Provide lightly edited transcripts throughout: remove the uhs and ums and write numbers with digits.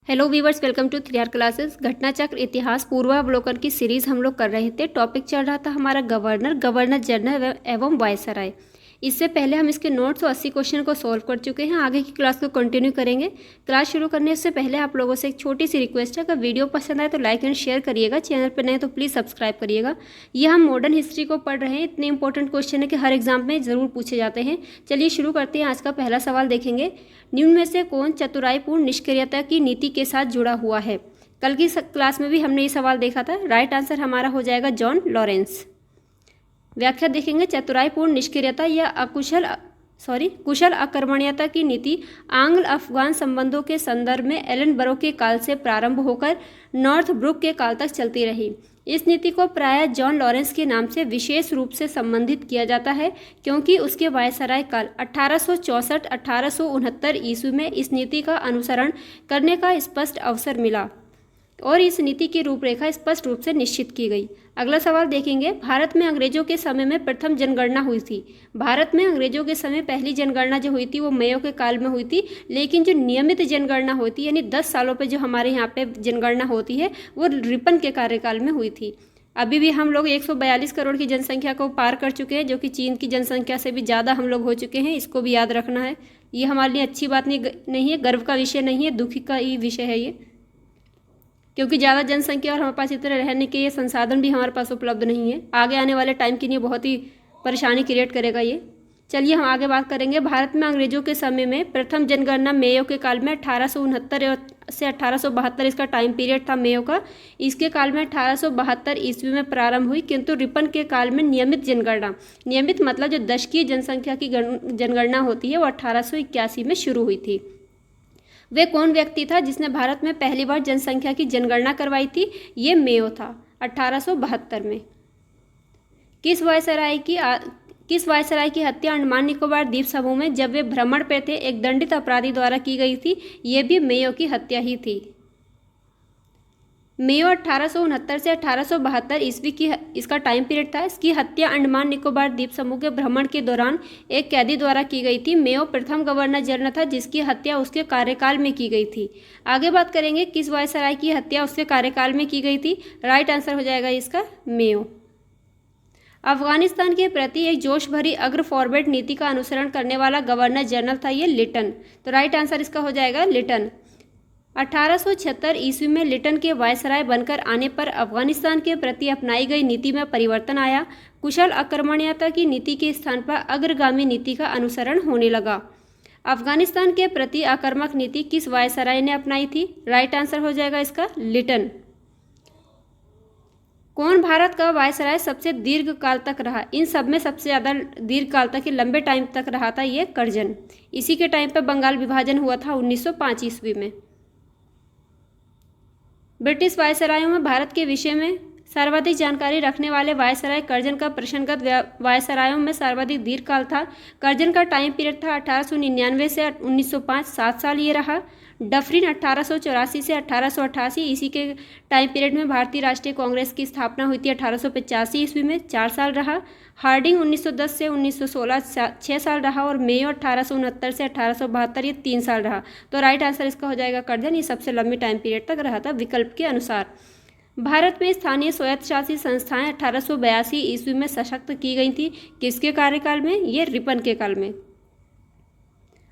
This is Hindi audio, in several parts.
Hello viewers, welcome to 3R classes. घटना चक्र इतिहास पूर्वावलोकन की सीरीज हम लोग कर रहे थे। टॉपिक चल रहा था हमारा गवर्नर जनरल एवं वायसराय। इससे पहले हम इसके नोट्स और 80 क्वेश्चन को सॉल्व कर चुके हैं। आगे की क्लास को कंटिन्यू करेंगे। क्लास शुरू करने से पहले आप लोगों से एक छोटी सी रिक्वेस्ट है, अगर वीडियो पसंद आए तो लाइक एंड शेयर करिएगा। चैनल पर नए तो प्लीज़ सब्सक्राइब करिएगा। ये हम मॉडर्न हिस्ट्री को पढ़ रहे हैं। इतने इंपॉर्टेंट क्वेश्चन है कि हर एग्जाम में ज़रूर पूछे जाते हैं। चलिए शुरू करते हैं। आज का पहला सवाल देखेंगे। निम्न में से कौन चतुराईपूर्ण निष्क्रियता की नीति के साथ जुड़ा हुआ है? कल की क्लास में भी हमने ये सवाल देखा था। राइट आंसर हमारा हो जाएगा जॉन लॉरेंस। व्याख्या देखेंगे। चतुराईपूर्ण निष्क्रियता या कुशल आक्रमणीयता की नीति आंग्ल अफगान संबंधों के संदर्भ में एलन बरो के काल से प्रारंभ होकर नॉर्थ ब्रुक के काल तक चलती रही। इस नीति को प्रायः जॉन लॉरेंस के नाम से विशेष रूप से संबंधित किया जाता है, क्योंकि उसके वायसराय काल 1864-1869 ईस्वी में इस नीति का अनुसरण करने का स्पष्ट अवसर मिला और इस नीति की रूपरेखा स्पष्ट रूप से निश्चित की गई। अगला सवाल देखेंगे। भारत में अंग्रेजों के समय में प्रथम जनगणना हुई थी। भारत में अंग्रेजों के समय पहली जनगणना जो हुई थी वो मेयो के काल में हुई थी, लेकिन जो नियमित जनगणना होती है यानी 10 सालों पे जो हमारे यहाँ पे जनगणना होती है वो रिपन के कार्यकाल में हुई थी। अभी भी हम लोग 142 करोड़ की जनसंख्या को पार कर चुके हैं, जो कि चीन की जनसंख्या से भी ज़्यादा हम लोग हो चुके हैं। इसको भी याद रखना है। ये हमारे लिए अच्छी बात नहीं है, गर्व का विषय नहीं है, दुख का ही विषय है ये, क्योंकि ज़्यादा जनसंख्या और हमारे पास इतने रहने के ये संसाधन भी हमारे पास उपलब्ध नहीं है। आगे आने वाले टाइम के लिए बहुत ही परेशानी क्रिएट करेगा ये। चलिए हम आगे बात करेंगे। भारत में अंग्रेजों के समय में प्रथम जनगणना मेयो के काल में 1869 से 1872 इसका टाइम पीरियड था मेयो का। इसके काल में 1872 ईस्वी में प्रारंभ हुई, किंतु रिपन के काल में नियमित जनगणना, नियमित मतलब जो दशकीय जनसंख्या की जनगणना होती है, वो 1881 में शुरू हुई थी। वे कौन व्यक्ति था जिसने भारत में पहली बार जनसंख्या की जनगणना करवाई थी? ये मेयो था 1872 में। किस वायसराय की हत्या अंडमान निकोबार द्वीप समूह में जब वे भ्रमण पर थे एक दंडित अपराधी द्वारा की गई थी? ये भी मेयो की हत्या ही थी। मेयो 1869 से 1872 ईस्वी की इसका टाइम पीरियड था। इसकी हत्या अंडमान निकोबार द्वीप समूह के भ्रमण के दौरान एक कैदी द्वारा की गई थी। मेयो प्रथम गवर्नर जनरल था जिसकी हत्या उसके कार्यकाल में की गई थी। आगे बात करेंगे किस वायसराय की हत्या उसके कार्यकाल में की गई थी। राइट आंसर हो जाएगा इसका मेयो। अफगानिस्तान के प्रति एक जोश भरी अग्र फॉरवर्ड नीति का अनुसरण करने वाला गवर्नर जनरल था ये लिटन। तो राइट आंसर इसका हो जाएगा लिटन। 1876 ईस्वी में लिटन के वायसराय बनकर आने पर अफगानिस्तान के प्रति अपनाई गई नीति में परिवर्तन आया। कुशल आक्रमणीयता की नीति के स्थान पर अग्रगामी नीति का अनुसरण होने लगा। अफगानिस्तान के प्रति आक्रामक नीति किस वायसराय ने अपनाई थी? राइट आंसर हो जाएगा इसका लिटन। कौन भारत का वायसराय सबसे दीर्घ काल तक रहा? इन सब में सबसे ज़्यादा दीर्घ काल तक, लंबे टाइम तक रहा था ये कर्जन। इसी के टाइम पर बंगाल विभाजन हुआ था 1905 ईस्वी में। ब्रिटिश वायसरायों में भारत के विषय में सर्वाधिक जानकारी रखने वाले वायसराय कर्जन का प्रश्नगत वायसरायों में सर्वाधिक दीर्घकाल था। कर्जन का टाइम पीरियड था 1899 से 1905, 7 साल ये रहा। डफरिन 1884 से 1888, इसी के टाइम पीरियड में भारतीय राष्ट्रीय कांग्रेस की स्थापना हुई थी 1885 ईस्वी में, 4 साल रहा। हार्डिंग 1910 से 1916, 6 साल रहा। और मेयो 1869 से 1872, ये 3 साल रहा। तो राइट आंसर इसका हो जाएगा कर्जन। ये सबसे लंबी टाइम पीरियड तक रहा था विकल्प के अनुसार। भारत में स्थानीय स्वायत्तशासित संस्थाएं 1882 ईस्वी में सशक्त की गई थी। किसके कार्यकाल में? ये रिपन के काल में।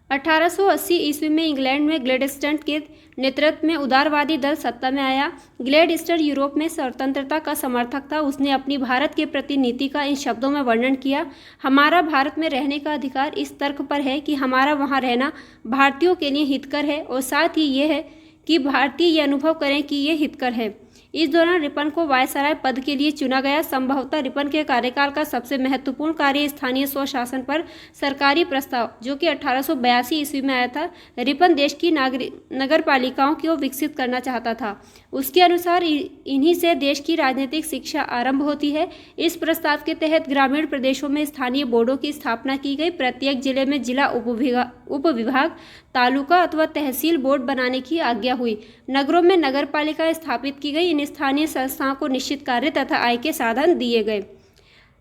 1880 ईस्वी में इंग्लैंड में ग्लैडस्टन के नेतृत्व में उदारवादी दल सत्ता में आया। ग्लैडस्टन यूरोप में स्वतंत्रता का समर्थक था। उसने अपनी भारत के प्रति नीति का इन शब्दों में वर्णन किया। हमारा भारत में रहने का अधिकार इस तर्क पर है कि हमारा वहाँ रहना भारतीयों के लिए हितकर है, और साथ ही ये है कि भारतीय ये अनुभव करें कि ये हितकर है। इस दौरान रिपन को वायसराय पद के लिए चुना गया। संभवतः रिपन के कार्यकाल का सबसे महत्वपूर्ण कार्य स्थानीय स्वशासन पर सरकारी प्रस्ताव, जो कि 1882 ईस्वी में आया था। रिपन देश की नगर पालिकाओं को विकसित करना चाहता था। उसके अनुसार इन्हीं से देश की राजनीतिक शिक्षा आरंभ होती है। इस प्रस्ताव के तहत ग्रामीण प्रदेशों में स्थानीय बोर्डों की स्थापना की गई। प्रत्येक जिले में जिला उपविभाग, तालुका अथवा तहसील बोर्ड बनाने की आज्ञा हुई। नगरों में नगर पालिका स्थापित की गई। इन स्थानीय संस्थाओं को निश्चित कार्य तथा आय के साधन दिए गए।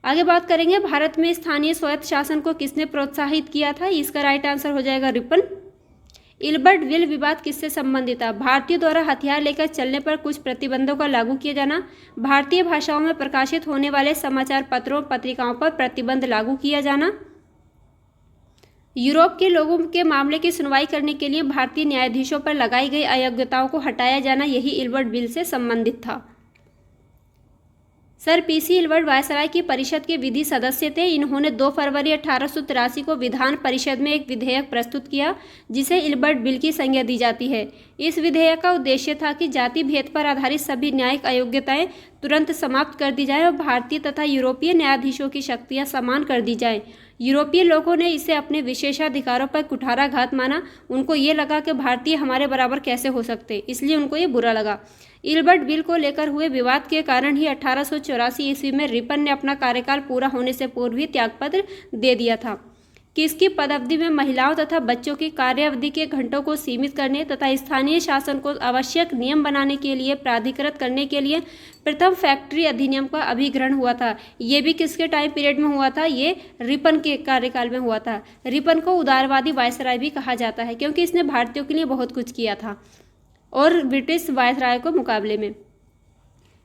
आगे बात करेंगे भारत में स्थानीय स्वायत्त शासन को किसने प्रोत्साहित किया था? इसका राइट आंसर हो जाएगा रिपन। इल्बर्ट विल विवाद किससे संबंधित था? भारतीयों द्वारा हथियार लेकर चलने पर कुछ प्रतिबंधों का लागू किया जाना, भारतीय भाषाओं में प्रकाशित होने वाले समाचार पत्रों पत्रिकाओं पर प्रतिबंध लागू किया जाना, यूरोप के लोगों के मामले की सुनवाई करने के लिए भारतीय न्यायाधीशों पर लगाई गई अयोग्यताओं को हटाया जाना, यही इल्बर्ट बिल से संबंधित था। सर पीसी इल्बर्ट वायसराय की परिषद के विधि सदस्य थे। इन्होंने 2 फरवरी 1883 को विधान परिषद में एक विधेयक प्रस्तुत किया जिसे इल्बर्ट बिल की संज्ञा दी जाती है। इस विधेयक का उद्देश्य था कि जाति भेद पर आधारित सभी न्यायिक अयोग्यताएं तुरंत समाप्त कर दी जाए और भारतीय तथा यूरोपीय न्यायाधीशों की शक्तियां समान कर दी जाएं। यूरोपीय लोगों ने इसे अपने विशेषाधिकारों पर कुठाराघात माना। उनको ये लगा कि भारतीय हमारे बराबर कैसे हो सकते, इसलिए उनको ये बुरा लगा। इल्बर्ट बिल को लेकर हुए विवाद के कारण ही 1884 ईस्वी में रिपन ने अपना कार्यकाल पूरा होने से पूर्व ही त्यागपत्र दे दिया था। किसकी पदावधि में महिलाओं तथा बच्चों की कार्यावधि के घंटों को सीमित करने तथा स्थानीय शासन को आवश्यक नियम बनाने के लिए प्राधिकृत करने के लिए प्रथम फैक्ट्री अधिनियम का अभिग्रहण हुआ था। ये भी किसके टाइम पीरियड में हुआ था? ये रिपन के कार्यकाल में हुआ था। रिपन को उदारवादी वायसराय भी कहा जाता है क्योंकि इसने भारतीयों के लिए बहुत कुछ किया था और ब्रिटिश वायसराय को मुकाबले में।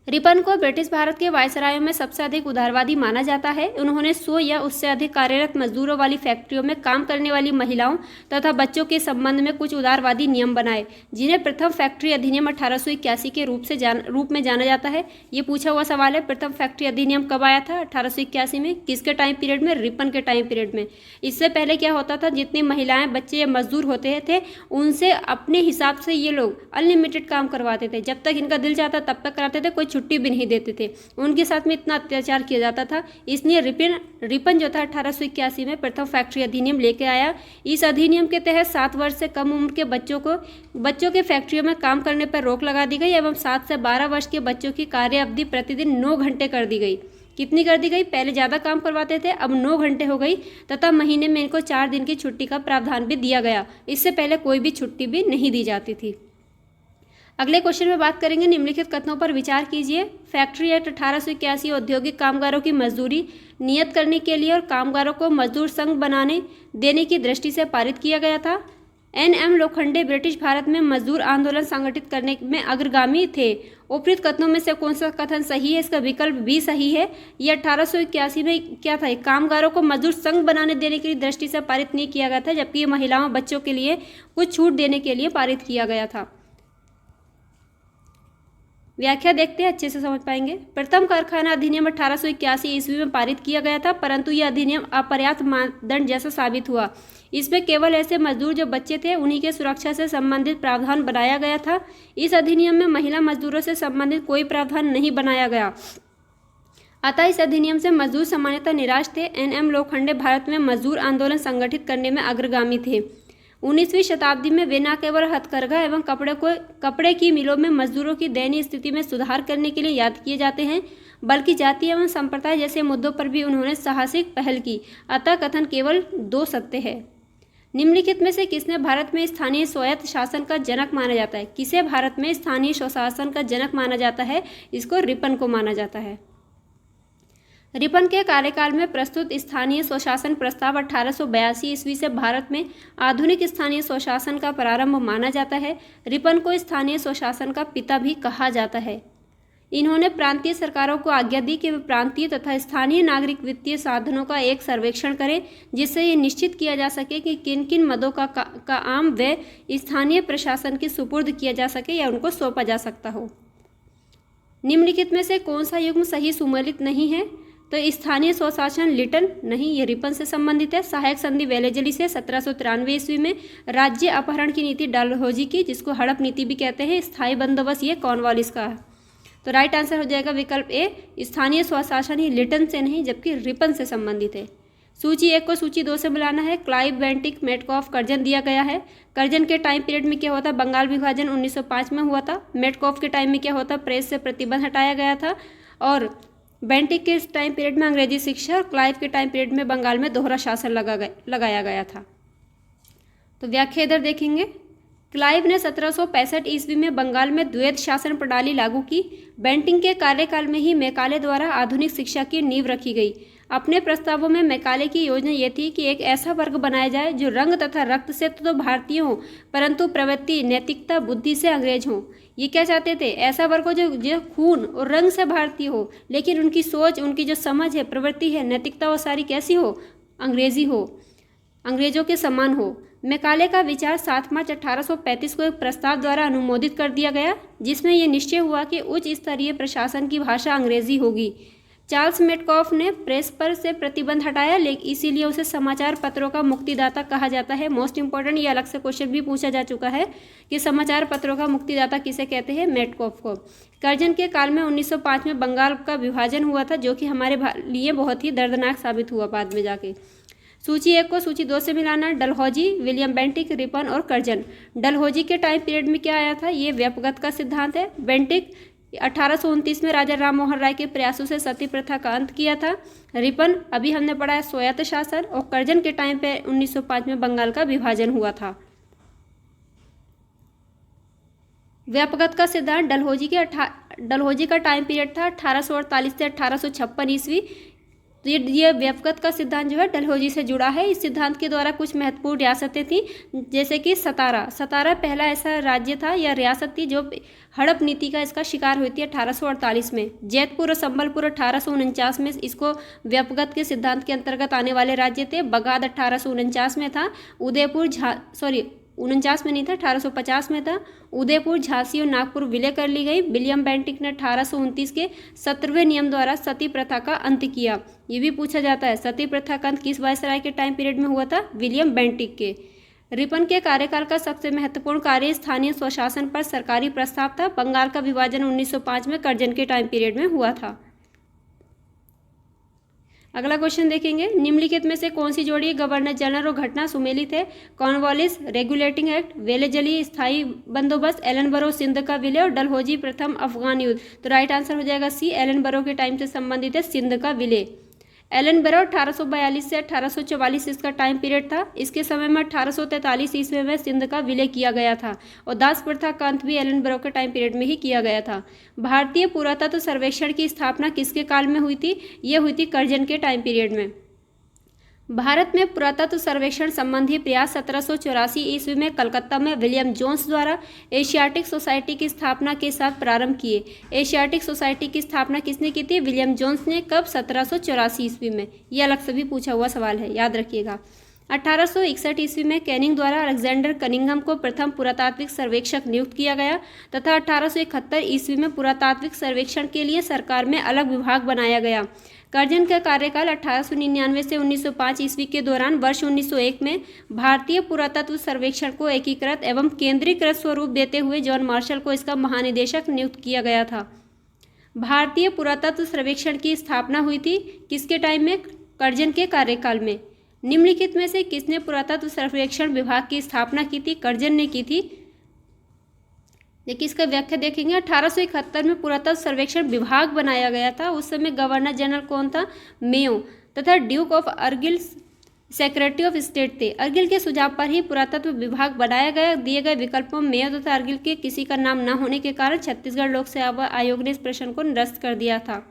रिपन को ब्रिटिश भारत के वायसरायों में सबसे अधिक उदारवादी माना जाता है। उन्होंने 100 या उससे अधिक कार्यरत मजदूरों वाली फैक्ट्रियों में काम करने वाली महिलाओं तथा बच्चों के संबंध में कुछ उदारवादी नियम बनाए जिन्हें प्रथम फैक्ट्री अधिनियम 1881 के रूप में जाना जाता है। ये पूछा हुआ सवाल है। प्रथम फैक्ट्री अधिनियम कब आया था? 1881 में। किसके टाइम पीरियड में? रिपन के टाइम पीरियड में। इससे पहले क्या होता था? जितनी महिलाएं बच्चे या मजदूर होते थे उनसे अपने हिसाब से ये लोग अनलिमिटेड काम करवाते थे। जब तक इनका दिल चाहता तब तक कराते थे, कोई छुट्टी भी नहीं देते थे। उनके साथ में इतना अत्याचार किया जाता था। इसलिए रिपन जो था 1881 में प्रथम फैक्ट्री अधिनियम लेके आया। इस अधिनियम के तहत 7 वर्ष से कम उम्र के बच्चों के फैक्ट्रियों में काम करने पर रोक लगा दी गई एवं 7 से 12 वर्ष के बच्चों की कार्य अवधि प्रतिदिन 9 घंटे कर दी गई। कितनी कर दी गई? पहले ज़्यादा काम करवाते थे, अब 9 घंटे हो गई तथा महीने में इनको 4 दिन की छुट्टी का प्रावधान भी दिया गया। इससे पहले कोई भी छुट्टी भी नहीं दी जाती थी। अगले क्वेश्चन में बात करेंगे, निम्नलिखित कथनों पर विचार कीजिए। फैक्ट्री एक्ट 1881 औद्योगिक कामगारों की मजदूरी नियत करने के लिए और कामगारों को मजदूर संघ बनाने देने की दृष्टि से पारित किया गया था। एन.एम. लोखंडे ब्रिटिश भारत में मजदूर आंदोलन संगठित करने में अग्रगामी थे। उपरोक्त कथनों में से कौन सा कथन सही है? इसका विकल्प बी सही है। ये 1881 में क्या था? कामगारों को मजदूर संघ बनाने देने की दृष्टि से पारित नहीं किया गया था, जबकि ये महिलाओं बच्चों के लिए कुछ छूट देने के लिए पारित किया गया था। व्याख्या देखते हैं, अच्छे से समझ पाएंगे। प्रथम कारखाना अधिनियम 1881 ईस्वी में पारित किया गया था, परंतु यह अधिनियम अपर्याप्त मानदंड जैसा साबित हुआ। इसमें केवल ऐसे मजदूर जो बच्चे थे उन्हीं के सुरक्षा से संबंधित प्रावधान बनाया गया था। इस अधिनियम में महिला मजदूरों से संबंधित कोई प्रावधान नहीं बनाया गया। अतः इस अधिनियम से मजदूर सामान्यतः निराश थे। एन.एम. लोखंडे भारत में मजदूर आंदोलन संगठित करने में अग्रगामी थे। 19वीं शताब्दी में वे न केवल हथकरघा एवं कपड़े की मिलों में मजदूरों की दयनीय स्थिति में सुधार करने के लिए याद किए जाते हैं, बल्कि जाति एवं संप्रदाय जैसे मुद्दों पर भी उन्होंने साहसिक पहल की। अतः कथन केवल 2 सत्य है। निम्नलिखित में से किसने भारत में स्थानीय स्वायत्त शासन का जनक माना जाता है? किसे भारत में स्थानीय स्वशासन का जनक माना जाता है? इसको रिपन को माना जाता है। रिपन के कार्यकाल में प्रस्तुत स्थानीय स्वशासन प्रस्ताव 1882 ईस्वी से भारत में आधुनिक स्थानीय स्वशासन का प्रारंभ माना जाता है। रिपन को स्थानीय स्वशासन का पिता भी कहा जाता है। इन्होंने प्रांतीय सरकारों को आज्ञा दी कि वे प्रांतीय तथा स्थानीय नागरिक वित्तीय साधनों का एक सर्वेक्षण करें, जिससे ये निश्चित किया जा सके कि किन किन मदों का आम व्यय स्थानीय प्रशासन के सुपुर्द किया जा सके या उनको सौंपा जा सकता हो। निम्नलिखित में से कौन सा युग्म सही सुमेलित नहीं है? तो स्थानीय स्वशासन लिटन नहीं, ये रिपन से संबंधित है। सहायक संधि वेलेजली से 1793 ईस्वी में राज्य अपहरण की नीति डलहौजी की, जिसको हड़प नीति भी कहते हैं। स्थायी बंदोबस्त ये कॉर्नवालिस का है। तो राइट आंसर हो जाएगा विकल्प ए, स्थानीय स्वशासन ही लिटन से नहीं जबकि रिपन से संबंधित है। सूची 1 को सूची 2 से मिलाना है। क्लाइव, बेंटिक, मेटकॉफ, कर्जन दिया गया है। कर्जन के टाइम पीरियड में क्या होता? बंगाल विभाजन 1905 में हुआ था। मेटकॉफ के टाइम में क्या होता? प्रेस से प्रतिबंध हटाया गया था। और बेंटिक के टाइम पीरियड में अंग्रेजी शिक्षा और क्लाइव के टाइम पीरियड में बंगाल में दोहरा शासन लगाया गया था। तो व्याख्या इधर देखेंगे। क्लाइव ने 1765 ईस्वी में बंगाल में द्वैध शासन प्रणाली लागू की। बेंटिक के कार्यकाल में ही मैकाले द्वारा आधुनिक शिक्षा की नींव रखी गई। अपने प्रस्तावों में मैकाले की योजना ये थी कि एक ऐसा वर्ग बनाया जाए जो रंग तथा रक्त से तो भारतीय हो, परंतु प्रवृत्ति, नैतिकता, बुद्धि से अंग्रेज हो। ये क्या चाहते थे? ऐसा वर्ग हो जो खून और रंग से भारतीय हो, लेकिन उनकी सोच, उनकी जो समझ है, प्रवृत्ति है, नैतिकता, वो सारी कैसी हो? अंग्रेजी हो, अंग्रेजों के समान हो। मैकाले का विचार 7 मार्च 1835 को एक प्रस्ताव द्वारा अनुमोदित कर दिया गया, जिसमें यह निश्चय हुआ कि उच्च स्तरीय प्रशासन की भाषा अंग्रेजी होगी। चार्ल्स मेटकॉफ ने प्रेस पर से प्रतिबंध हटाया, लेकिन इसीलिए उसे समाचार पत्रों का मुक्तिदाता कहा जाता है। मोस्ट इंपॉर्टेंट, ये अलग से क्वेश्चन भी पूछा जा चुका है कि समाचार पत्रों का मुक्तिदाता किसे कहते हैं? मेटकॉफ को। कर्जन के काल में 1905 में बंगाल का विभाजन हुआ था, जो कि हमारे लिए बहुत ही दर्दनाक साबित हुआ बाद में जाके। सूची 1 को सूची 2 से मिलाना। डलहौजी, विलियम बेंटिक, रिपन और कर्जन। डलहौजी के टाइम पीरियड में क्या आया था? ये व्यपगत का सिद्धांत है। बेंटिक 1829 में राजा राम मोहन राय के प्रयासों से सती प्रथा का अंत किया था। रिपन अभी हमने पढ़ा है स्वायत्त शासन। और कर्जन के टाइम पे 1905 में बंगाल का विभाजन हुआ था। व्यपगत का सिद्धांत डलहौजी का टाइम पीरियड था 1848 से 1856 ईस्वी। तो ये व्यपगत का सिद्धांत जो है डलहौजी से जुड़ा है। इस सिद्धांत के द्वारा कुछ महत्वपूर्ण रियासतें थीं, जैसे कि सतारा पहला ऐसा राज्य था या रियासत थी जो हड़प नीति का इसका शिकार हुई थी 1848 में। जैतपुर और संबलपुर 1849 में इसको व्यपगत के सिद्धांत के अंतर्गत आने वाले राज्य थे। बगाद 1849 में था। उदयपुर 49 में नहीं था, 1850 में था। उदयपुर, झांसी और नागपुर विलय कर ली गई। विलियम बेंटिक ने 1829 के 17वें नियम द्वारा सती प्रथा का अंत किया। ये भी पूछा जाता है, सती प्रथा का अंत किस वायसराय के टाइम पीरियड में हुआ था? विलियम बेंटिक के। रिपन के कार्यकाल का सबसे महत्वपूर्ण कार्य स्थानीय स्वशासन पर सरकारी प्रस्ताव था। बंगाल का विभाजन 1905 में कर्जन के टाइम पीरियड में हुआ था। अगला क्वेश्चन देखेंगे, निम्नलिखित में से कौन सी जोड़ी गवर्नर जनरल और घटना सुमेलित है? कॉर्नवालिस रेगुलेटिंग एक्ट, वेलेजली स्थायी बंदोबस्त, एलनबरो सिंध का विलय और डलहौजी प्रथम अफगान युद्ध। तो राइट आंसर हो जाएगा सी, एलनबरो के टाइम से संबंधित है सिंध का विलय। एलनबरो 1842 से 1844 इसका टाइम पीरियड था। इसके समय में 1843 ईस्वी में सिंध का विलय किया गया था और दास प्रथा का अंत भी एलनबरो के टाइम पीरियड में ही किया गया था। भारतीय पुरातत्व सर्वेक्षण की स्थापना किसके काल में हुई थी? ये हुई थी कर्जन के टाइम पीरियड में। भारत में पुरातत्व सर्वेक्षण संबंधी प्रयास 1784 ईस्वी में कलकत्ता में विलियम जोन्स द्वारा एशियाटिक सोसाइटी की स्थापना के साथ प्रारंभ किए। एशियाटिक सोसाइटी की स्थापना किसने की थी? विलियम जोन्स ने। कब? 1784 ईस्वी में। यह अलग से भी पूछा हुआ सवाल है, याद रखिएगा। 1861 ईस्वी में कैनिंग द्वारा अलेक्जेंडर कनिंघम को प्रथम पुरातात्विक सर्वेक्षक नियुक्त किया गया तथा 1871 ईस्वी में पुरातात्विक सर्वेक्षण के लिए सरकार में अलग विभाग बनाया गया। कर्जन का कार्यकाल 1899 से 1905 ईस्वी के दौरान वर्ष 1901 में भारतीय पुरातत्व सर्वेक्षण को एकीकृत एवं केंद्रीकृत स्वरूप देते हुए जॉन मार्शल को इसका महानिदेशक नियुक्त किया गया था। भारतीय पुरातत्व सर्वेक्षण की स्थापना हुई थी किसके टाइम में? कर्जन के कार्यकाल में। निम्नलिखित में से किसने पुरातत्व सर्वेक्षण विभाग की स्थापना की थी? कर्जन ने की थी। देखिए इसका व्याख्या देखेंगे। 1871 में पुरातत्व सर्वेक्षण विभाग बनाया गया था। उस समय गवर्नर जनरल कौन था? मेयो तथा Duke of Argyll secretary of state थे। अर्गिल के सुझाव पर ही पुरातत्व विभाग बनाया गया। दिए गए विकल्पों में मेयो तथा अर्गिल के किसी का नाम न होने के कारण छत्तीसगढ़ लोक सेवा आयोग ने इस प्रश्न को निरस्त कर दिया था।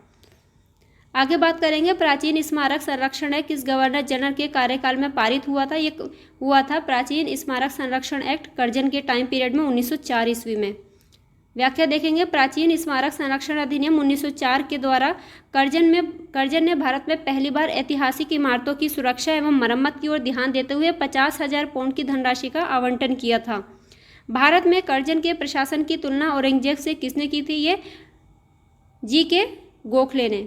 आगे बात करेंगे, प्राचीन स्मारक संरक्षण एक्ट किस गवर्नर जनरल के कार्यकाल में पारित हुआ था? ये हुआ था प्राचीन स्मारक संरक्षण एक्ट कर्जन के टाइम पीरियड में 1904 ईस्वी में। व्याख्या देखेंगे, प्राचीन स्मारक संरक्षण अधिनियम 1904 के द्वारा कर्जन ने भारत में पहली बार ऐतिहासिक इमारतों की सुरक्षा एवं मरम्मत की ओर ध्यान देते हुए 50,000 पाउंड की धनराशि का आवंटन किया था। भारत में कर्जन के प्रशासन की तुलना औरंगजेब से किसने की थी? ये जी.के. गोखले ने।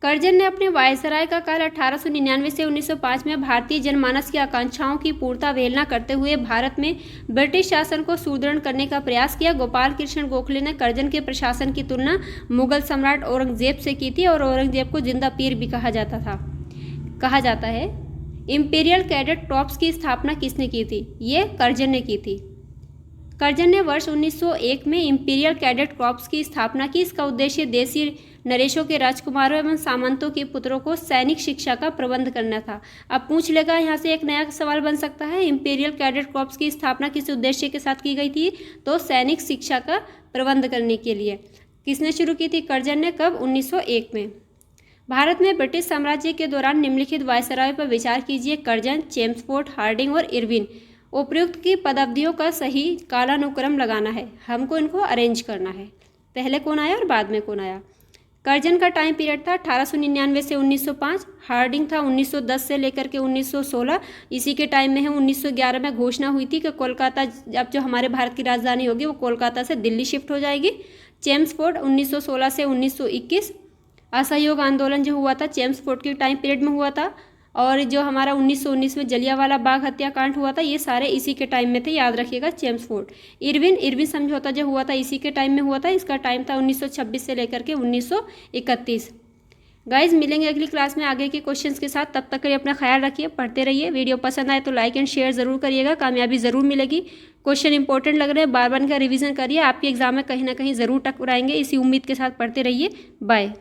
कर्जन ने अपने वायसराय का काल 1899 से 1905 में भारतीय जनमानस की आकांक्षाओं की पूर्णता अवहेलना करते हुए भारत में ब्रिटिश शासन को सुदृढ़ करने का प्रयास किया। गोपाल कृष्ण गोखले ने कर्जन के प्रशासन की तुलना मुगल सम्राट औरंगजेब से की थी और औरंगजेब को जिंदा पीर भी कहा जाता है। इंपीरियल कैडेट कॉर्प्स की स्थापना किसने की थी? ये कर्जन ने की थी। कर्जन ने वर्ष 1901 में इंपीरियल कैडेट कॉर्प्स की स्थापना की। इसका उद्देश्य देशी नरेशों के राजकुमारों एवं सामंतों के पुत्रों को सैनिक शिक्षा का प्रबंध करना था। अब पूछ लेगा, यहाँ से एक नया सवाल बन सकता है, इंपीरियल कैडेट कॉर्प्स की स्थापना किस उद्देश्य के साथ की गई थी? तो सैनिक शिक्षा का प्रबंध करने के लिए। किसने शुरू की थी? कर्जन ने। कब? 1901 में। भारत में ब्रिटिश साम्राज्य के दौरान निम्नलिखित वायसराय पर विचार कीजिए। कर्जन, चेम्सफोर्ड, हार्डिंग और इरविन। उपयुक्त की पदावधियों का सही कालानुक्रम लगाना है, हमको इनको अरेंज करना है, पहले कौन आया और बाद में कौन आया। कर्जन का टाइम पीरियड था 1899 से 1905, हार्डिंग था 1910 से लेकर के 1916, इसी के टाइम में है 1911 में घोषणा हुई थी कि कोलकाता, अब जो हमारे भारत की राजधानी होगी वो कोलकाता से दिल्ली शिफ्ट हो जाएगी। चेम्सफोर्ड 1916 से 1921, असहयोग आंदोलन जो हुआ था चेम्सफोर्ड के टाइम पीरियड में हुआ था, और जो हमारा 1919 में जलियांवाला बाग हत्याकांड हुआ था ये सारे इसी के टाइम में थे, याद रखिएगा चेम्सफोर्ड। इरविन समझौता जो हुआ था इसी के टाइम में हुआ था, इसका टाइम था 1926 से लेकर के 1931। गाइज मिलेंगे अगली क्लास में आगे के क्वेश्चंस के साथ, तब तक के लिए अपना ख्याल रखिए, पढ़ते रहिए। वीडियो पसंद आए तो लाइक एंड शेयर जरूर करिएगा, कामयाबी जरूर मिलेगी। क्वेश्चन इंपॉर्टेंट लग रहे हैं, बार बार इनका रिवीजन करिए, आपके एग्जाम में कहीं ना कहीं जरूर टकराएंगे। इसी उम्मीद के साथ पढ़ते रहिए। बाय।